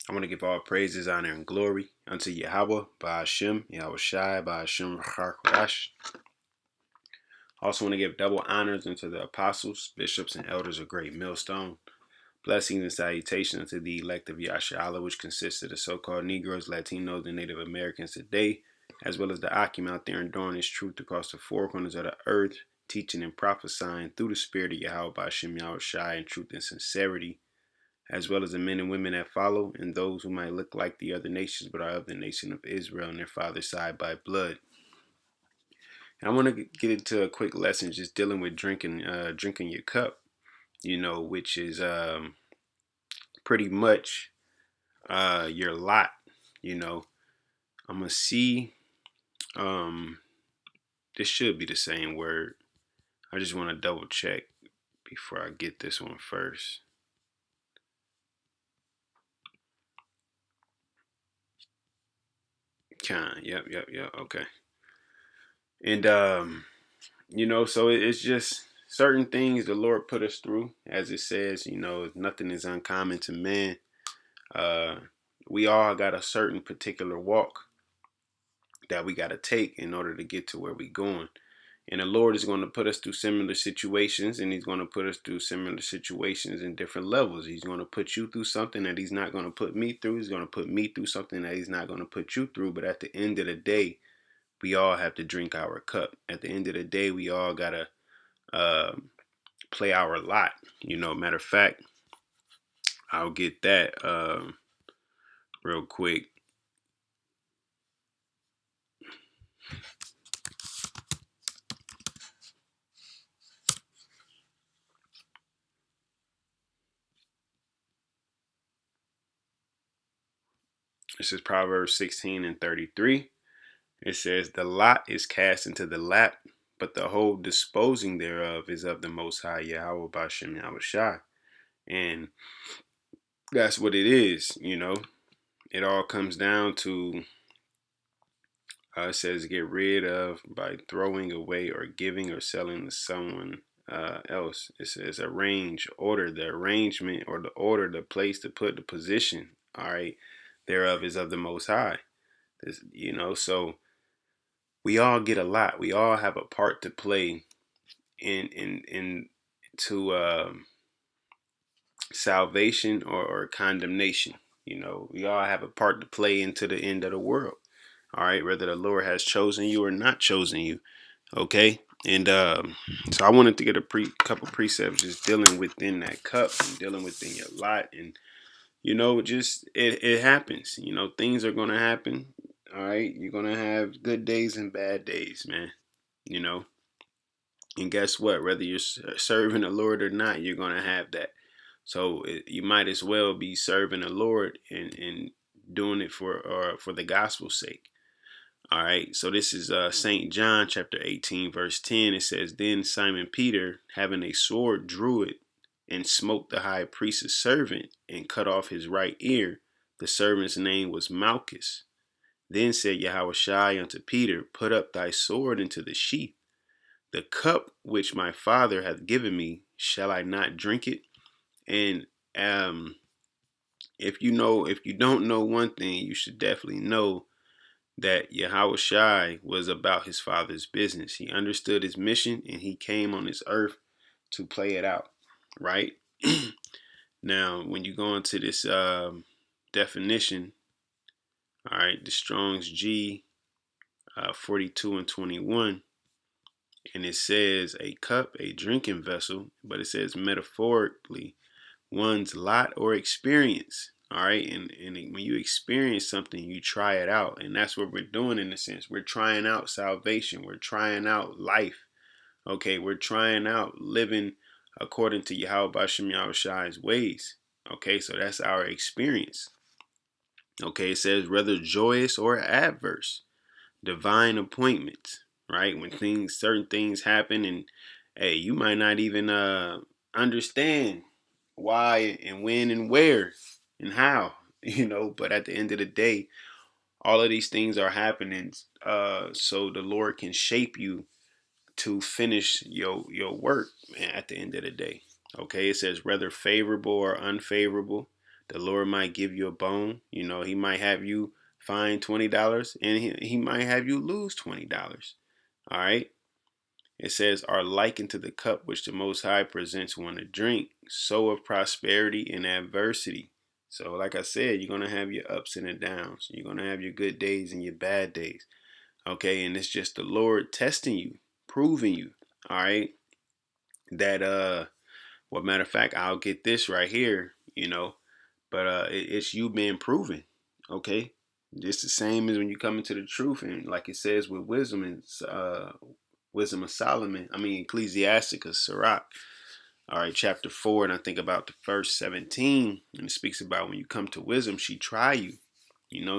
I want to give all praises, honor, and glory unto Yahawah, BAHASHAM, YAHAWASHI, BAHASHAM, QADASH. Also want to give double honors unto the apostles, bishops, and elders of Great Millstone. Blessings and salutations unto the elect of Yahshua, which consists of the so-called Negroes, Latinos, and Native Americans today, as well as the Akim out there enduring this truth across the four corners of the earth, teaching and prophesying through the spirit of Yahweh, BAHASHAM, YAHAWASHI, in truth and sincerity, as well as the men and women that follow, and those who might look like the other nations but are of the nation of Israel and their father's side by blood. And I want to get into a quick lesson just dealing with drinking your cup, which is pretty much your lot. I'm gonna see. This should be the same word. I just want to double check before I get this one first. Yep. Okay. And so it's just certain things the Lord put us through, as it says. Nothing is uncommon to man. We all got a certain particular walk that we got to take in order to get to where we're going. And the Lord is going to put us through similar situations, and he's going to put us through similar situations in different levels. He's going to put you through something that he's not going to put me through. He's going to put me through something that he's not going to put you through. But at the end of the day, we all have to drink our cup. At the end of the day, we all got to play our lot. Matter of fact, I'll get that real quick. This is Proverbs 16:33. It says, "The lot is cast into the lap, but the whole disposing thereof is of the Most High Yahweh BAHASHAM YAHAWASHI." And that's what it is. It all comes down to, it says, get rid of by throwing away or giving or selling to someone else. It says arrange, order, the arrangement or the order, the place to put the position, all right, thereof is of the Most High. So we all get a lot. We all have a part to play into salvation or condemnation. We all have a part to play into the end of the world. All right, whether the Lord has chosen you or not chosen you. Okay, and so I wanted to get a couple precepts just dealing within that cup and dealing within your lot, and just it happens. Things are gonna happen. All right, you're gonna have good days and bad days, man. And guess what? Whether you're serving the Lord or not, you're gonna have that. So you might as well be serving the Lord and doing it for the gospel's sake. All right. So this is St. John chapter 18 verse 10. It says, "Then Simon Peter, having a sword, drew it and smote the high priest's servant and cut off his right ear. The servant's name was Malchus. Then said Yahawashi unto Peter, Put up thy sword into the sheath. The cup which my Father hath given me, shall I not drink it?" And if you don't know one thing, you should definitely know that Yahawashi was about his Father's business. He understood his mission, and he came on this earth to play it out, right? Now, when you go into this definition, all right, the Strong's G 42 and 21, and it says a cup, a drinking vessel, but it says metaphorically one's lot or experience. All right, and when you experience something, you try it out, and that's what we're doing in a sense. We're trying out salvation. We're trying out life. Okay, we're trying out living according to Yahweh BAHASHAM YAHAWASHI's ways. Okay, so that's our experience. Okay, it says whether joyous or adverse, divine appointments. Right, when certain things happen, and hey, you might not even understand why and when and where and how, but at the end of the day, all of these things are happening so the Lord can shape you to finish your work, man, at the end of the day. Okay, it says whether favorable or unfavorable, The Lord might give you a bone. He might have you find $20 and he might have you lose $20. All right. It says, are likened to the cup which the Most High presents one to drink, so of prosperity and adversity. So, like I said, you're going to have your ups and the downs. You're going to have your good days and your bad days. Okay. And it's just the Lord testing you, proving you. All right. That, well, matter of fact, I'll get this right here, but it's you being proven. Okay. Just the same as when you come into the truth, and like it says with wisdom and Wisdom of Solomon, Ecclesiasticus, Sirach, all right, chapter 4, and I think about the verse 17, and it speaks about when you come to wisdom, she try you,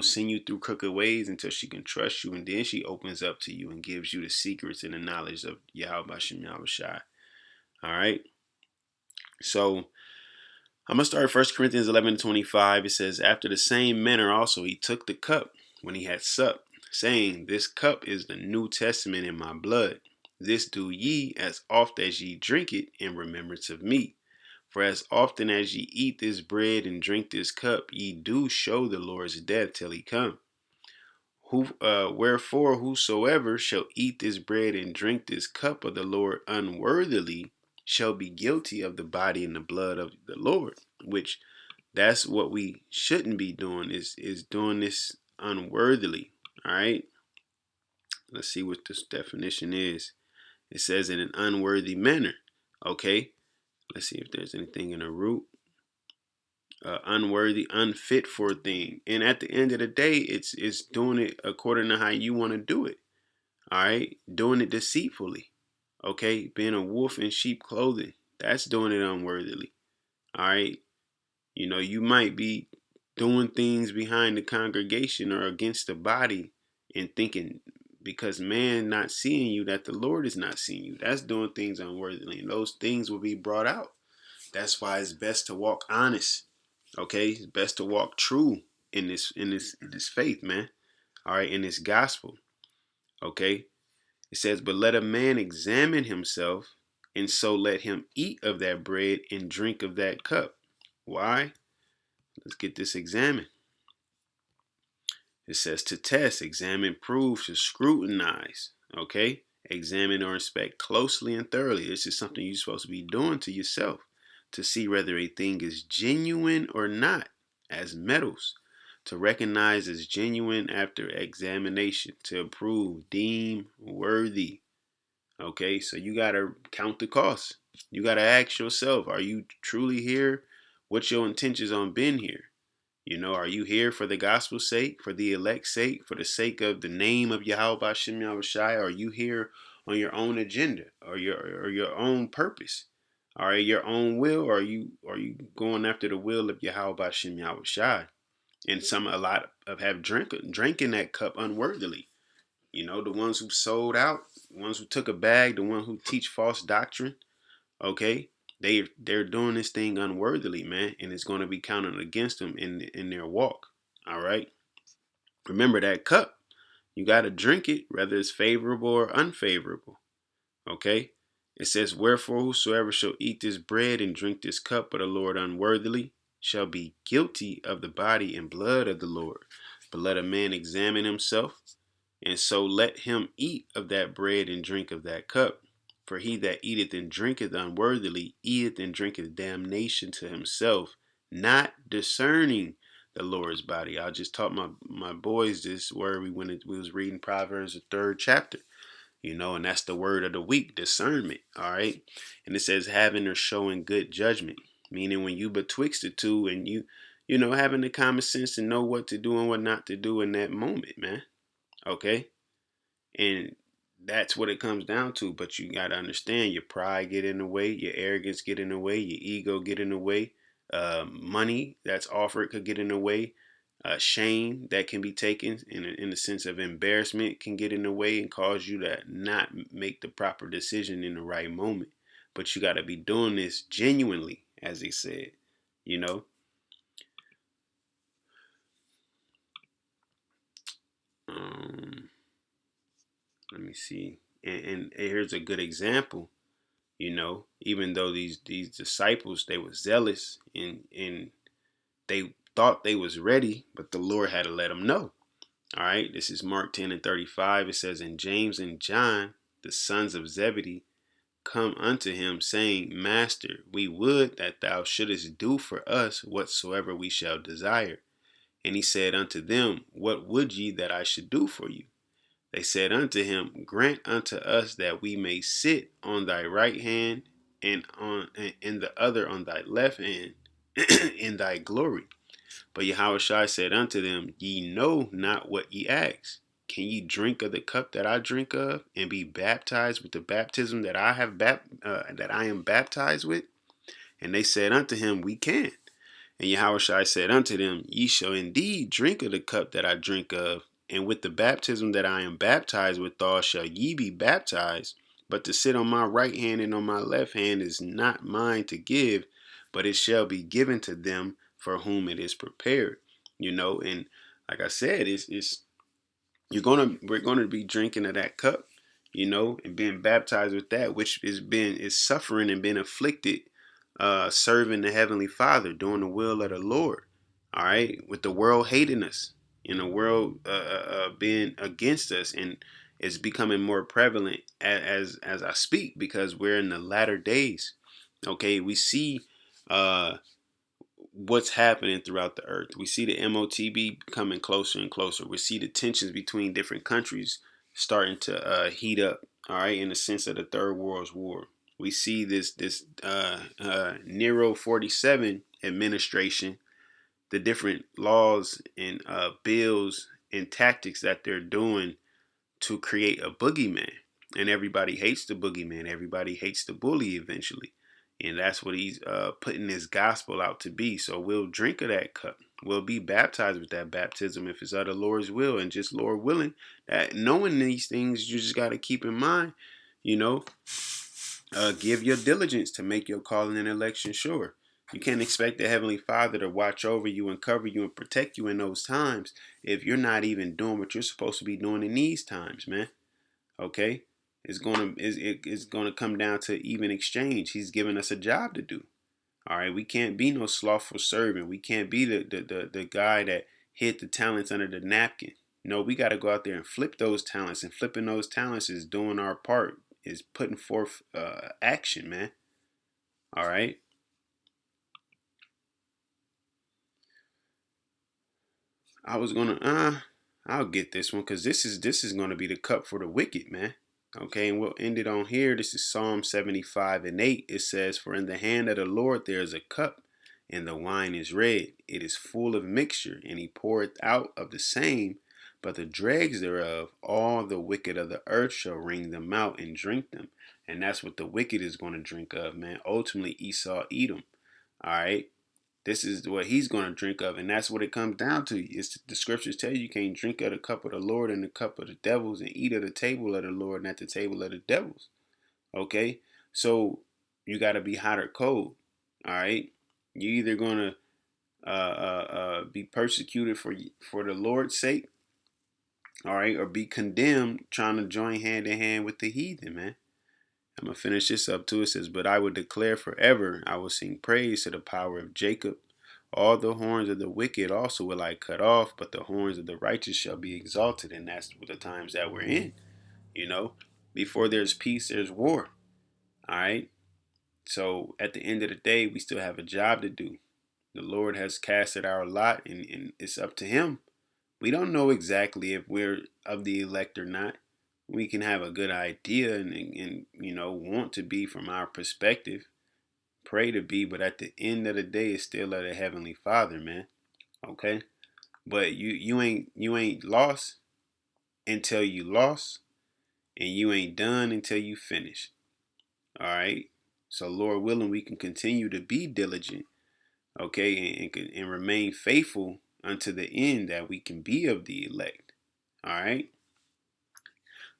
send you through crooked ways until she can trust you, and then she opens up to you and gives you the secrets and the knowledge of YAHAWASHI, YAHAWASHI. All right, so I'm going to start 1 Corinthians 11:25. It says, after the same manner also he took the cup when he had supped, saying, this cup is the New Testament in my blood. This do ye as oft as ye drink it in remembrance of me. For as often as ye eat this bread and drink this cup, ye do show the Lord's death till he come. Wherefore whosoever shall eat this bread and drink this cup of the Lord unworthily shall be guilty of the body and the blood of the Lord. Which that's what we shouldn't be doing, is doing this unworthily. All right. Let's see what this definition is. It says in an unworthy manner. Okay. Let's see if there's anything in the root. Unworthy, unfit for a thing. And at the end of the day, it's doing it according to how you want to do it. All right. Doing it deceitfully. Okay. Being a wolf in sheep clothing. That's doing it unworthily. All right. You might be doing things behind the congregation or against the body and thinking because man not seeing you that the Lord is not seeing you. That's doing things unworthily, and those things will be brought out. That's why it's best to walk honest. Okay, it's best to walk true in this faith, man. All right, in this gospel. Okay, it says, but let a man examine himself, and so let him eat of that bread and drink of that cup. Why? Let's get this examined. It says to test, examine, prove, to scrutinize. Okay? Examine or inspect closely and thoroughly. This is something you're supposed to be doing to yourself to see whether a thing is genuine or not, as metals. To recognize as genuine after examination. To approve, deem worthy. Okay? So you got to count the cost. You got to ask yourself, are you truly here? What's your intentions on being here? Are you here for the gospel's sake, for the elect's sake, for the sake of the name of Yahweh BAHASHAM YAHAWASHI? Are you here on your own agenda or your own purpose? Or your own will, or are you going after the will of Yahweh BAHASHAM YAHAWASHI? And a lot of have drinking that cup unworthily. The ones who sold out, the ones who took a bag, the ones who teach false doctrine. Okay, they're doing this thing unworthily, man, and it's going to be counted against them in their walk. All right, remember that cup. You got to drink it, whether it's favorable or unfavorable. Okay, it says, wherefore whosoever shall eat this bread and drink this cup of the Lord unworthily shall be guilty of the body and blood of the Lord. But let a man examine himself, and so let him eat of that bread and drink of that cup. For he that eateth and drinketh unworthily eateth and drinketh damnation to himself, not discerning the Lord's body. I just taught my boys this word we was reading Proverbs, the 3rd chapter, and that's the word of the week, discernment. All right. And it says having or showing good judgment, meaning when you betwixt the two and having the common sense to know what to do and what not to do in that moment, man. Okay. And that's what it comes down to. But you got to understand, your pride get in the way, your arrogance get in the way, your ego get in the way, money that's offered could get in the way, shame that can be taken in the sense of embarrassment can get in the way and cause you to not make the proper decision in the right moment. But you got to be doing this genuinely, as they said, you know. Let me see. And here's a good example. Even though these disciples, they were zealous in they thought they was ready, but the Lord had to let them know. All right, this is Mark 10:35. It says, and James and John, the sons of Zebedee, come unto him, saying, Master, we would that thou shouldest do for us whatsoever we shall desire. And he said unto them, what would ye that I should do for you? They said unto him, grant unto us that we may sit on thy right hand and in the other on thy left hand in thy glory. But Yahawashi said unto them, ye know not what ye ask. Can ye drink of the cup that I drink of, and be baptized with the baptism that I am baptized with? And they said unto him, we can. And Yahawashi said unto them, ye shall indeed drink of the cup that I drink of, and with the baptism that I am baptized withal shall ye be baptized. But to sit on my right hand and on my left hand is not mine to give, but it shall be given to them for whom it is prepared. And like I said, we're gonna be drinking of that cup, and being baptized with that, which is suffering and being afflicted, serving the Heavenly Father, doing the will of the Lord. All right, with the world hating us, the world being against us, and it's becoming more prevalent as I speak, because we're in the latter days. Okay, we see what's happening throughout the earth. We see the MOTB coming closer and closer. We see the tensions between different countries starting to heat up. All right, in the sense of the Third World War, we see this Nero 47 administration, the different laws and bills and tactics that they're doing to create a boogeyman. And everybody hates the boogeyman. Everybody hates the bully eventually. And that's what he's putting his gospel out to be. So we'll drink of that cup. We'll be baptized with that baptism if it's of the Lord's will. And just Lord willing, that knowing these things, you just got to keep in mind, give your diligence to make your calling and election sure. You can't expect the Heavenly Father to watch over you and cover you and protect you in those times if you're not even doing what you're supposed to be doing in these times, man. Okay? It's gonna come down to even exchange. He's giving us a job to do. All right, we can't be no slothful servant. We can't be the guy that hid the talents under the napkin. No, we got to go out there and flip those talents. And flipping those talents is doing our part. Is putting forth action, man. All right. I'll get this one, because this is gonna be the cup for the wicked, man. Okay, and we'll end it on here. This is Psalm 75:8. It says, for in the hand of the Lord there is a cup, and the wine is red. It is full of mixture, and he poureth out of the same. But the dregs thereof, all the wicked of the earth shall wring them out and drink them. And that's what the wicked is going to drink of, man. Ultimately, Esau, Edom. All right. This is what he's going to drink of, and that's what it comes down to. It's the scriptures tell you can't drink of the cup of the Lord and the cup of the devils, and eat at the table of the Lord and at the table of the devils. Okay, so you got to be hot or cold. All right, you either gonna be persecuted for the Lord's sake, all right, or be condemned trying to join hand in hand with the heathen, man. I'm going to finish this up too. It says, but I will declare forever, I will sing praise to the power of Jacob. All the horns of the wicked also will I cut off, but the horns of the righteous shall be exalted. And that's the times that we're in. Before there's peace, there's war. All right. So at the end of the day, we still have a job to do. The Lord has casted our lot, and it's up to him. We don't know exactly if we're of the elect or not. We can have a good idea and want to be from our perspective, pray to be, but at the end of the day, it's still of the Heavenly Father, man. Okay, but you ain't lost until you lost, and you ain't done until you finish. All right. So Lord willing, we can continue to be diligent, okay, and remain faithful unto the end, that we can be of the elect. All right.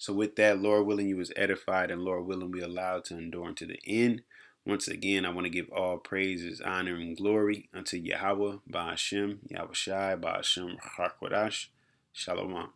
So with that, Lord willing, you was edified, and Lord willing, we allowed to endure unto the end. Once again, I want to give all praises, honor, and glory unto Yahawah, BAHASHAM, YAHAWASHI, BAHASHAM, QADASH. Shalom.